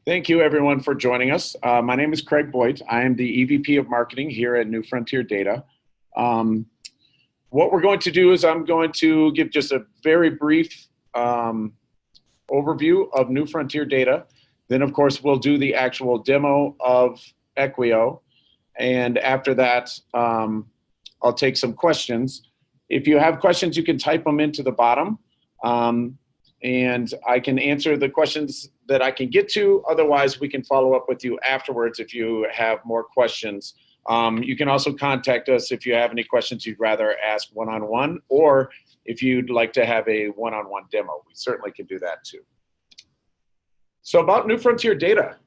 Thank you, everyone, for joining us. My name is Craig Boyte. I am the EVP of Marketing here at New Frontier Data. What we're going to do is I'm going to give just a very brief overview of New Frontier Data. Then, of course, we'll do the actual demo of Equio. And after that, I'll take some questions. If you have questions, you can type them into the bottom. And I can answer the questions that I can get to. Otherwise, we can follow up with you afterwards if you have more questions. You can also contact us if you have any questions you'd rather ask one-on-one, or if you'd like to have a one-on-one demo. We certainly can do that too. So about New Frontier Data.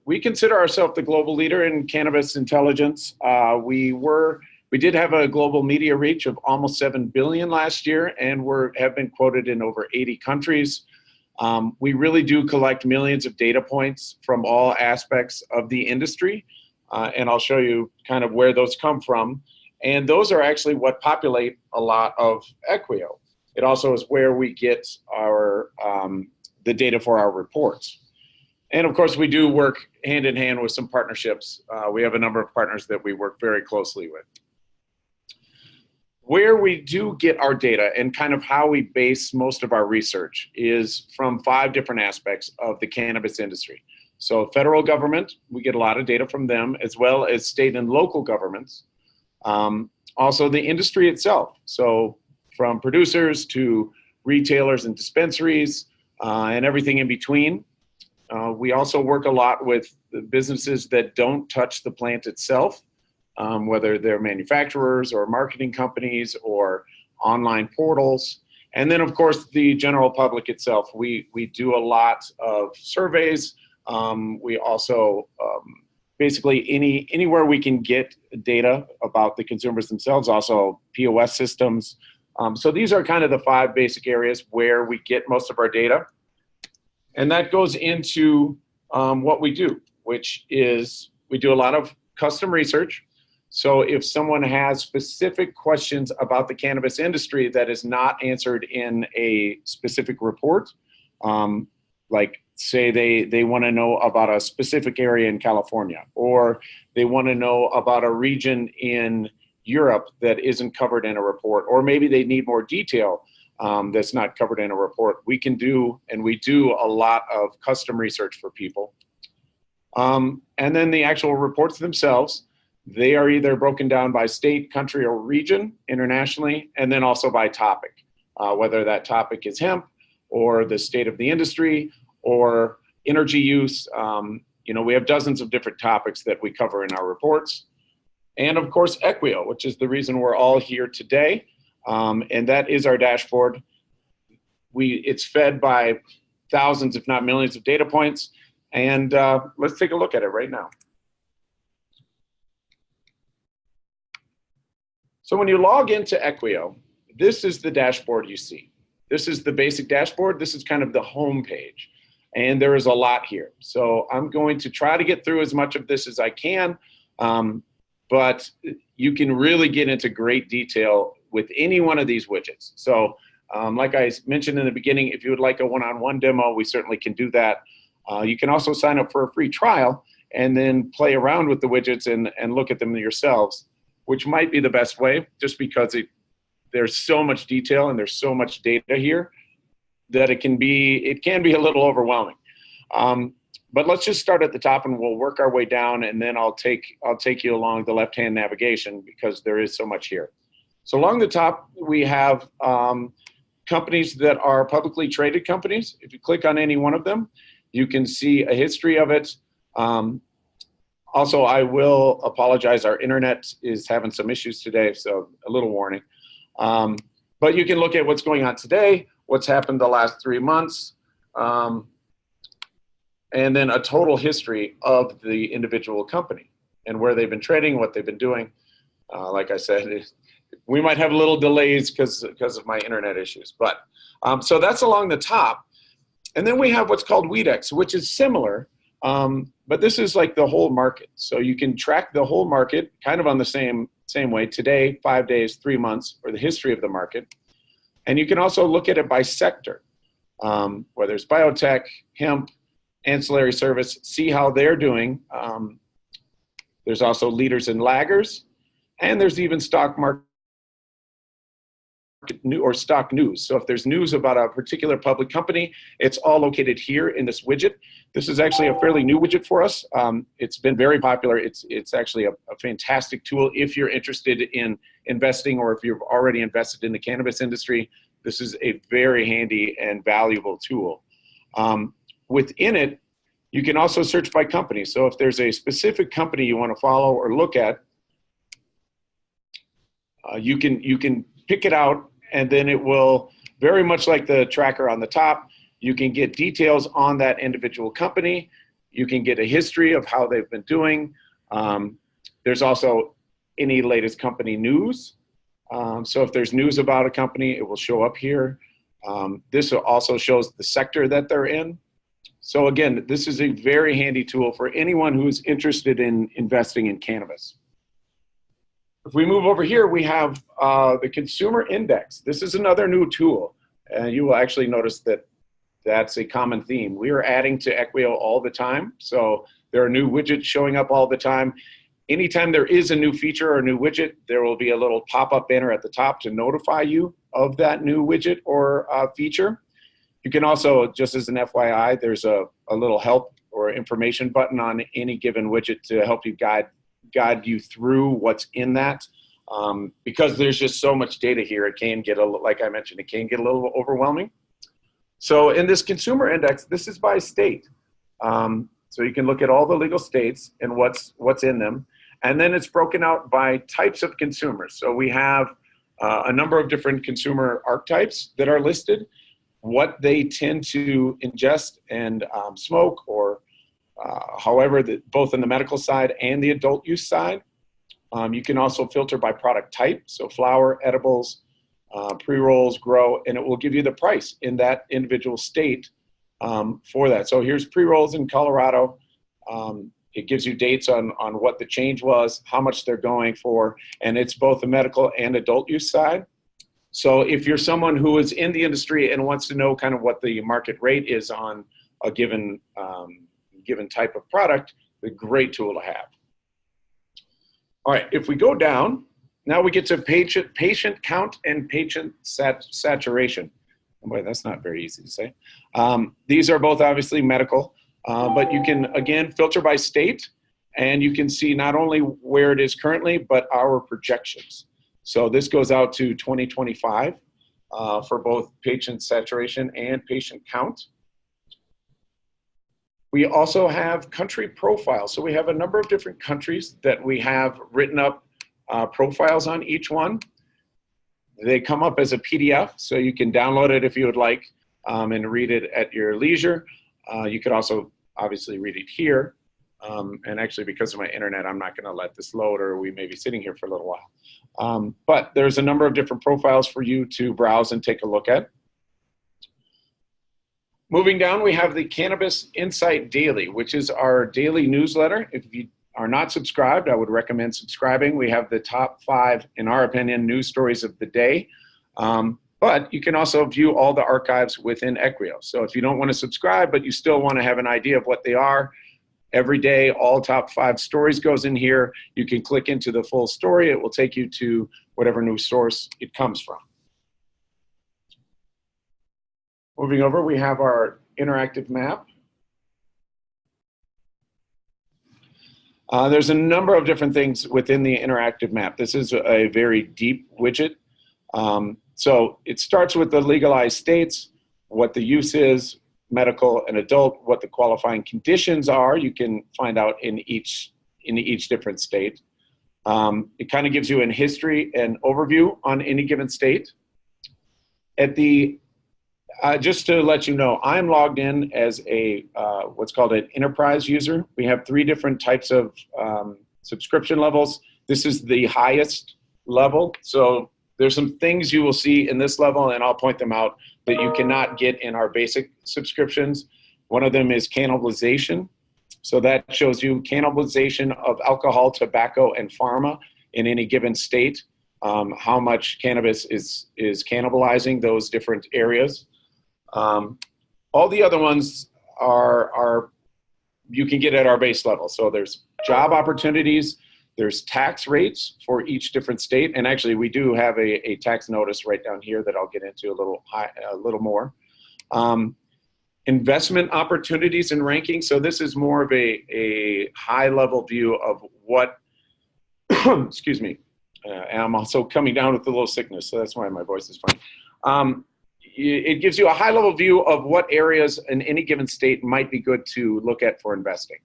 We consider ourselves the global leader in cannabis intelligence. We did have a global media reach of almost 7 billion last year, and have been quoted in over 80 countries. We really do collect millions of data points from all aspects of the industry, and I'll show you kind of where those come from. And those are actually what populate a lot of Equio. It also is where we get our the data for our reports. And of course, we do work hand in hand with some partnerships. We have a number of partners that we work very closely with. Where we do get our data and kind of how we base most of our research is from 5 different aspects of the cannabis industry. So federal government, we get a lot of data from them, as well as state and local governments. Also the industry itself. So from producers to retailers and dispensaries and everything in between. We also work a lot with the businesses that don't touch the plant itself. Whether they're manufacturers or marketing companies or online portals. And then, of course, the general public itself. We do a lot of surveys. We also, basically anywhere we can get data about the consumers themselves, also POS systems. So these are kind of the 5 basic areas where we get most of our data. And that goes into what we do, which is we do a lot of custom research. So if someone has specific questions about the cannabis industry that is not answered in a specific report, like say they want to know about a specific area in California, or they want to know about a region in Europe that isn't covered in a report, or maybe they need more detail that's not covered in a report, we can do, and we do a lot of custom research for people. And then the actual reports themselves, they are either broken down by state, country, or region internationally, and then also by topic, whether that topic is hemp or the state of the industry or energy use. We have dozens of different topics that we cover in our reports. And of course, Equio, which is the reason we're all here today. And that is our dashboard. It's fed by thousands, if not millions, of data points. And let's take a look at it right now. So when you log into Equio, this is the dashboard you see. This is the basic dashboard. This is kind of the home page. And there is a lot here. So I'm going to try to get through as much of this as I can. But you can really get into great detail with any one of these widgets. So like I mentioned in the beginning, if you would like a one-on-one demo, we certainly can do that. You can also sign up for a free trial and then play around with the widgets and look at them yourselves, which might be the best way, just because there's so much detail and there's so much data here that it can be a little overwhelming. But let's just start at the top and we'll work our way down, and then I'll take you along the left-hand navigation because there is so much here. So along the top, we have companies that are publicly traded companies. If you click on any one of them, you can see a history of it. Also, I will apologize. Our internet is having some issues today, so a little warning. But you can look at what's going on today, what's happened the last 3 months, and then a total history of the individual company and where they've been trading, what they've been doing. Like I said, we might have little delays because of my internet issues. But so that's along the top. And then we have what's called Weedex, which is similar. But this is like the whole market. So you can track the whole market kind of on the same way, today, 5 days, 3 months, or the history of the market. And you can also look at it by sector, whether it's biotech, hemp, ancillary service, see how they're doing. There's also leaders and laggers, and there's even stock market or stock news. So if there's news about a particular public company, it's all located here in this widget. This is actually a fairly new widget for us. It's been very popular. It's actually a fantastic tool if you're interested in investing or if you've already invested in the cannabis industry. This is a very handy and valuable tool. Within it, you can also search by company. So if there's a specific company you want to follow or look at, you can pick it out, and then it will, very much like the tracker on the top, you can get details on that individual company. You can get a history of how they've been doing. There's also any latest company news. So if there's news about a company, it will show up here. This also shows the sector that they're in. So again, this is a very handy tool for anyone who is interested in investing in cannabis. If we move over here, we have the consumer index. This is another new tool. And you will actually notice that that's a common theme. We are adding to Equio all the time. So there are new widgets showing up all the time. Anytime there is a new feature or a new widget, there will be a little pop-up banner at the top to notify you of that new widget or feature. You can also, just as an FYI, there's a little help or information button on any given widget to help you guide you through what's in that. Because there's just so much data here, it can get, like I mentioned, it can get a little overwhelming. So in this consumer index, this is by state. So you can look at all the legal states and what's in them. And then it's broken out by types of consumers. So we have a number of different consumer archetypes that are listed, what they tend to ingest and smoke, or however, both in the medical side and the adult use side. You can also filter by product type, so flower, edibles, pre-rolls, grow, and it will give you the price in that individual state for that. So here's pre-rolls in Colorado. It gives you dates on what the change was, how much they're going for, and it's both the medical and adult use side. So if you're someone who is in the industry and wants to know kind of what the market rate is on a given type of product, a great tool to have. All right, if we go down, now we get to patient count and patient saturation. Oh boy, that's not very easy to say. These are both obviously medical, but you can, again, filter by state, and you can see not only where it is currently, but our projections. So this goes out to 2025 for both patient saturation and patient count. We also have country profiles. So we have a number of different countries that we have written up profiles on each one. They come up as a PDF, so you can download it if you would like and read it at your leisure. You could also obviously read it here. And actually, because of my internet, I'm not going to let this load, or we may be sitting here for a little while. But there's a number of different profiles for you to browse and take a look at. Moving down, we have the Cannabis Insight Daily, which is our daily newsletter. If you are not subscribed, I would recommend subscribing. We have the top 5, in our opinion, news stories of the day. But you can also view all the archives within Equio. So if you don't want to subscribe, but you still want to have an idea of what they are, every day, all top 5 stories goes in here. You can click into the full story. It will take you to whatever news source it comes from. Moving over, we have our interactive map. There's a number of different things within the interactive map. This is a very deep widget. So it starts with the legalized states, what the use is, medical and adult, what the qualifying conditions are. You can find out in each different state. It kind of gives you a history and overview on any given state. At the just to let you know, I'm logged in as a what's called an enterprise user. We have 3 different types of subscription levels. This is the highest level. So there's some things you will see in this level, and I'll point them out, that you cannot get in our basic subscriptions. One of them is cannibalization. So that shows you cannibalization of alcohol, tobacco, and pharma in any given state, how much cannabis is cannibalizing those different areas. All the other ones are you can get at our base level. So there's job opportunities, there's tax rates for each different state, and actually we do have a tax notice right down here that I'll get into a little more. Investment opportunities and ranking. So this is more of a high level view of what, excuse me, and I'm also coming down with a little sickness, so that's why my voice is funny. It gives you a high level view of what areas in any given state might be good to look at for investing.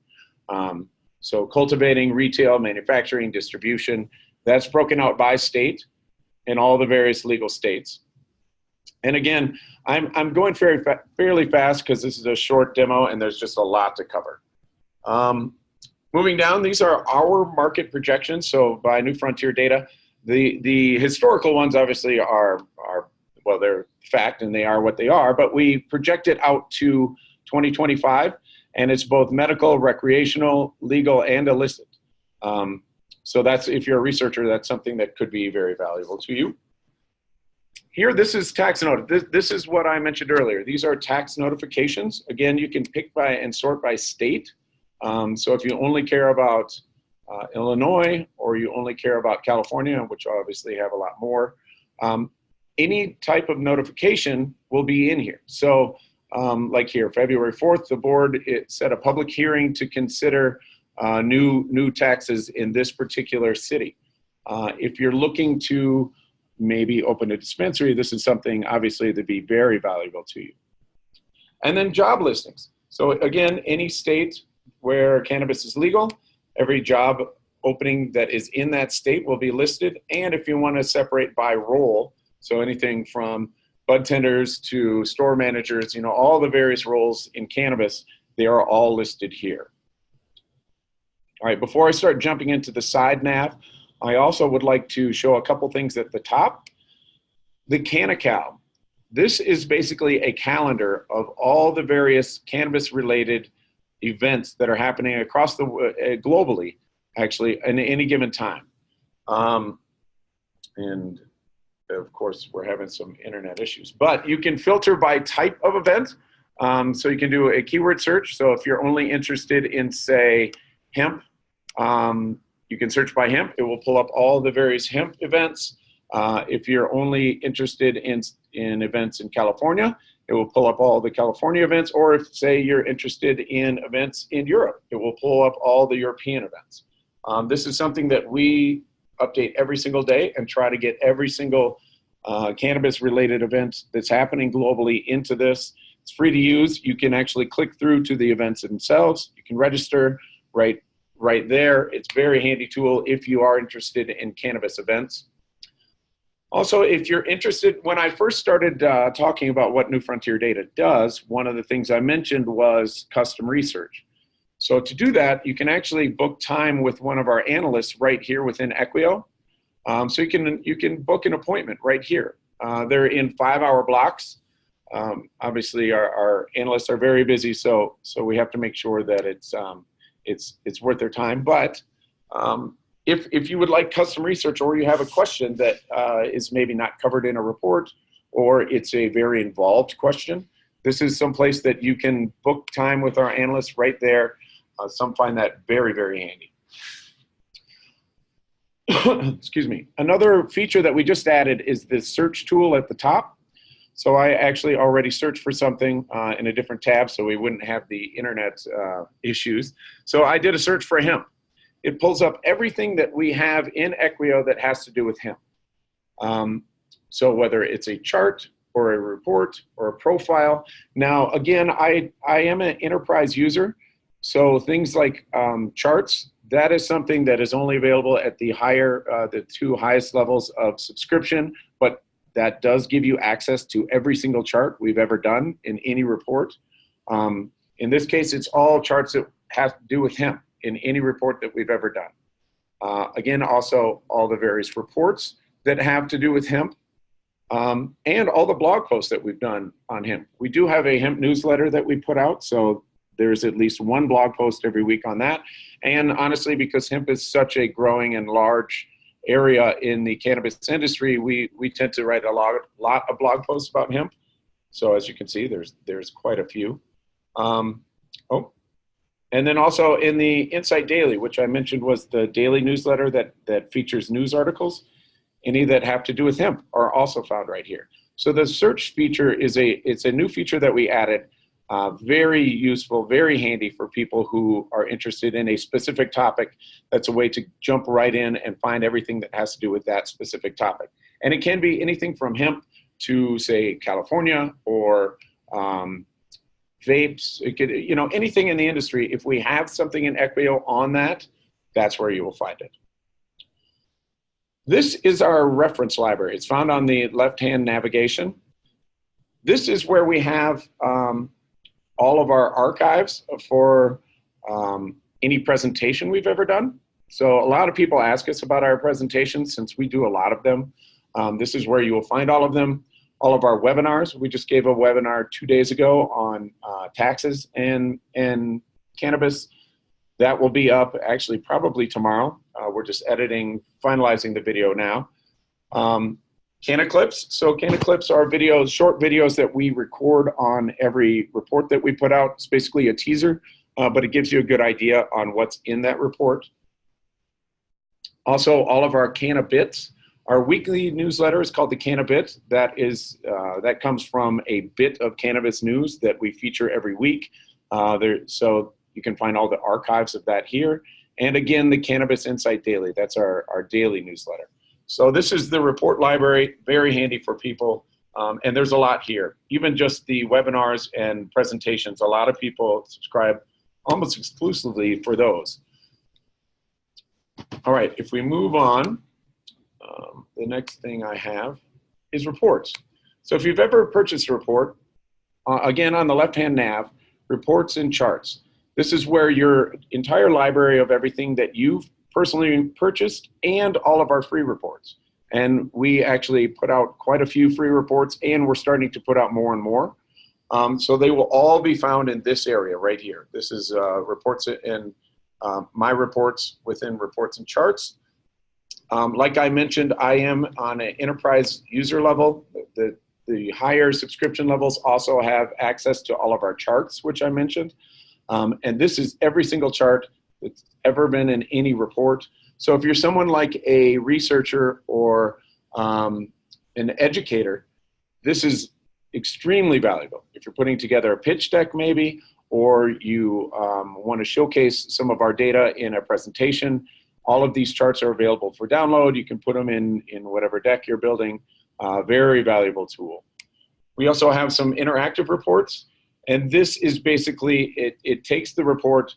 So cultivating, retail, manufacturing, distribution, that's broken out by state in all the various legal states. And again, I'm going fairly fast because this is a short demo and there's just a lot to cover. Moving down, these are our market projections. So by New Frontier Data, the historical ones obviously are well, they're fact and they are what they are, but we project it out to 2025, and it's both medical, recreational, legal, and illicit. So that's, if you're a researcher, that's something that could be very valuable to you. Here, this is tax notice. This is what I mentioned earlier. These are tax notifications. Again, you can pick by and sort by state. So if you only care about Illinois, or you only care about California, which obviously have a lot more, any type of notification will be in here. So like here, February 4th, the board set a public hearing to consider new taxes in this particular city. If you're looking to maybe open a dispensary, this is something obviously that'd be very valuable to you. And then job listings. So again, any state where cannabis is legal, every job opening that is in that state will be listed. And if you want to separate by role, so anything from bud tenders to store managers, you know, all the various roles in cannabis, they are all listed here. All right, before I start jumping into the side nav, I also would like to show a couple things at the top. The CannaCal. This is basically a calendar of all the various cannabis-related events that are happening across the globally, actually, in any given time. And of course, we're having some internet issues. But you can filter by type of event. So you can do a keyword search. So if you're only interested in, say, hemp, you can search by hemp. It will pull up all the various hemp events. If you're only interested in events in California, it will pull up all the California events. Or if, say, you're interested in events in Europe, it will pull up all the European events. This is something that we update every single day and try to get every single cannabis-related event that's happening globally into this. It's free to use. You can actually click through to the events themselves. You can register right there. It's a very handy tool if you are interested in cannabis events. Also, if you're interested, when I first started talking about what New Frontier Data does, one of the things I mentioned was custom research. So to do that, you can actually book time with one of our analysts right here within Equio. So you can book an appointment right here. They're in 5-hour blocks. Obviously, our analysts are very busy, so we have to make sure that it's worth their time. But if you would like custom research, or you have a question that is maybe not covered in a report, or it's a very involved question, this is some place that you can book time with our analysts right there. Some find that very, very handy. Excuse me. Another feature that we just added is this search tool at the top. So I actually already searched for something in a different tab so we wouldn't have the internet issues. So I did a search for hemp. It pulls up everything that we have in Equio that has to do with hemp. So whether it's a chart or a report or a profile. Now, again, I am an enterprise user. So things like charts, that is something that is only available at the the 2 highest levels of subscription, but that does give you access to every single chart we've ever done in any report. In this case, it's all charts that have to do with hemp in any report that we've ever done. Again, also all the various reports that have to do with hemp, and all the blog posts that we've done on hemp. We do have a hemp newsletter that we put out, so there's at least 1 blog post every week on that. And honestly, because hemp is such a growing and large area in the cannabis industry, we tend to write a lot of blog posts about hemp. So as you can see, there's quite a few. Oh, And then also in the Insight Daily, which I mentioned was the daily newsletter that features news articles, any that have to do with hemp are also found right here. So the search feature it's a new feature that we added, very useful, very handy for people who are interested in a specific topic. That's a way to jump right in and find everything that has to do with that specific topic. And it can be anything from hemp to, say, California, or vapes. It could, anything in the industry. If we have something in Equio on that, that's where you will find it. This is our reference library. It's found on the left-hand navigation. This is where we have all of our archives for any presentation we've ever done. So a lot of people ask us about our presentations since we do a lot of them. This is where you will find all of them. All of our webinars. We just gave a webinar 2 days ago on taxes and cannabis. That will be up actually probably tomorrow. We're just finalizing the video now. Canna clips. So Canna clips are videos, short videos that we record on every report that we put out. It's basically a teaser, but it gives you a good idea on what's in that report. Also, all of our Canna bits. Our weekly newsletter is called the Canna Bit. That comes from a bit of cannabis news that we feature every week. So you can find all the archives of that here. And again, the Cannabis Insight Daily. That's our daily newsletter. So this is the report library, very handy for people. And there's a lot here. Even just the webinars and presentations, a lot of people subscribe almost exclusively for those. All right, if we move on, the next thing I have is reports. So if you've ever purchased a report, again on the left-hand nav, reports and charts. This is where your entire library of everything that you've personally purchased and all of our free reports. And we actually put out quite a few free reports, and we're starting to put out more and more. So they will all be found in this area right here. This is reports and my reports within reports and charts. Like I mentioned, I am on an enterprise user level. The higher subscription levels also have access to all of our charts, which I mentioned. And this is every single chart that's ever been in any report. So if you're someone like a researcher or an educator, this is extremely valuable. If you're putting together a pitch deck maybe, or you want to showcase some of our data in a presentation, all of these charts are available for download. You can put them in whatever deck you're building. Very valuable tool. We also have some interactive reports. And this is basically, it takes the report,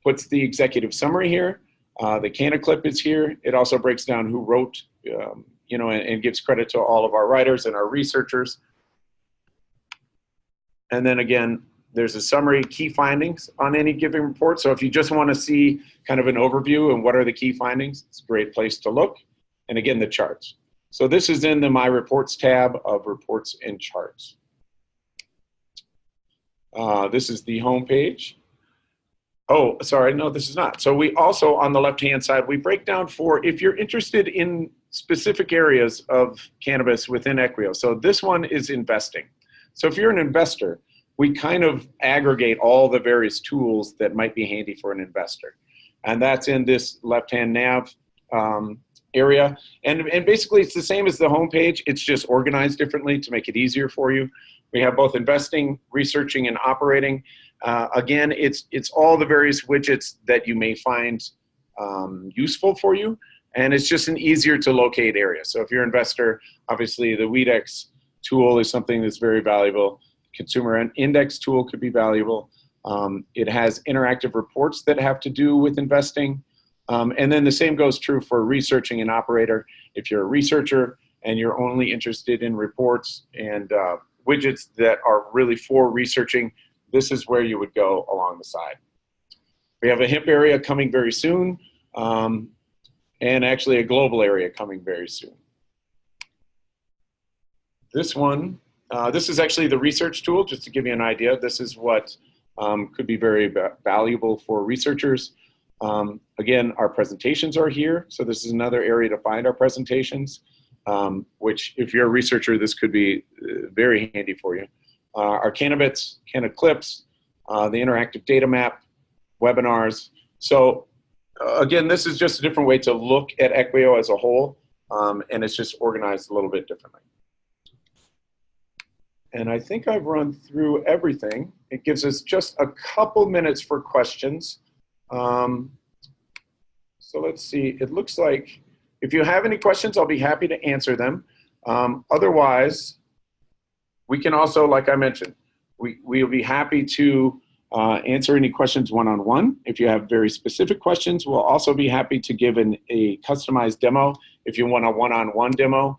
puts the executive summary here. The Canna clip is here. It also breaks down who wrote, and gives credit to all of our writers and our researchers. And then again, there's a summary, key findings on any given report. So if you just want to see kind of an overview and what are the key findings, it's a great place to look. And again, the charts. So this is in the My Reports tab of Reports and Charts. This is the home page. Oh, sorry, no, this is not. So we also, on the left-hand side, we break down for, if you're interested in specific areas of cannabis within Equio. So this one is investing. So if you're an investor, we kind of aggregate all the various tools that might be handy for an investor. And that's in this left-hand nav area. And basically, it's the same as the home page. It's just organized differently to make it easier for you. We have both investing, researching, and operating. Again, it's all the various widgets that you may find useful for you. And it's just an easier to locate area. So if you're an investor, obviously the Weedex tool is something that's very valuable. Consumer index tool could be valuable. It has interactive reports that have to do with investing. And then the same goes true for researching and operator. If you're a researcher and you're only interested in reports and widgets that are really for researching, this is where you would go along the side. We have a hemp area coming very soon, and actually a global area coming very soon. This one, this is actually the research tool, just to give you an idea. This is what could be very valuable for researchers. Again, our presentations are here. So this is another area to find our presentations, which if you're a researcher, this could be very handy for you. Our Canna bits, Canna clips, the interactive data map, webinars. So again, this is just a different way to look at Equio as a whole, and it's just organized a little bit differently. And I think I've run through everything. It gives us just a couple minutes for questions. So let's see, it looks like if you have any questions, I'll be happy to answer them. Otherwise, we can also, like I mentioned, we'll be happy to answer any questions one-on-one. If you have very specific questions, we'll also be happy to give a customized demo if you want a one-on-one demo,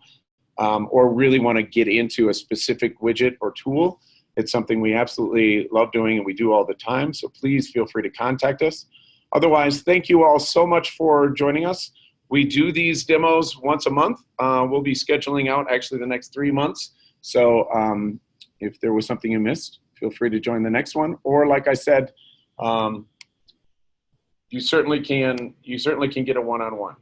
or really want to get into a specific widget or tool. It's something we absolutely love doing and we do all the time, so please feel free to contact us. Otherwise, thank you all so much for joining us. We do these demos once a month. We'll be scheduling out actually the next 3 months. So if there was something you missed, feel free to join the next one. Or like I said, you certainly can get a one-on-one.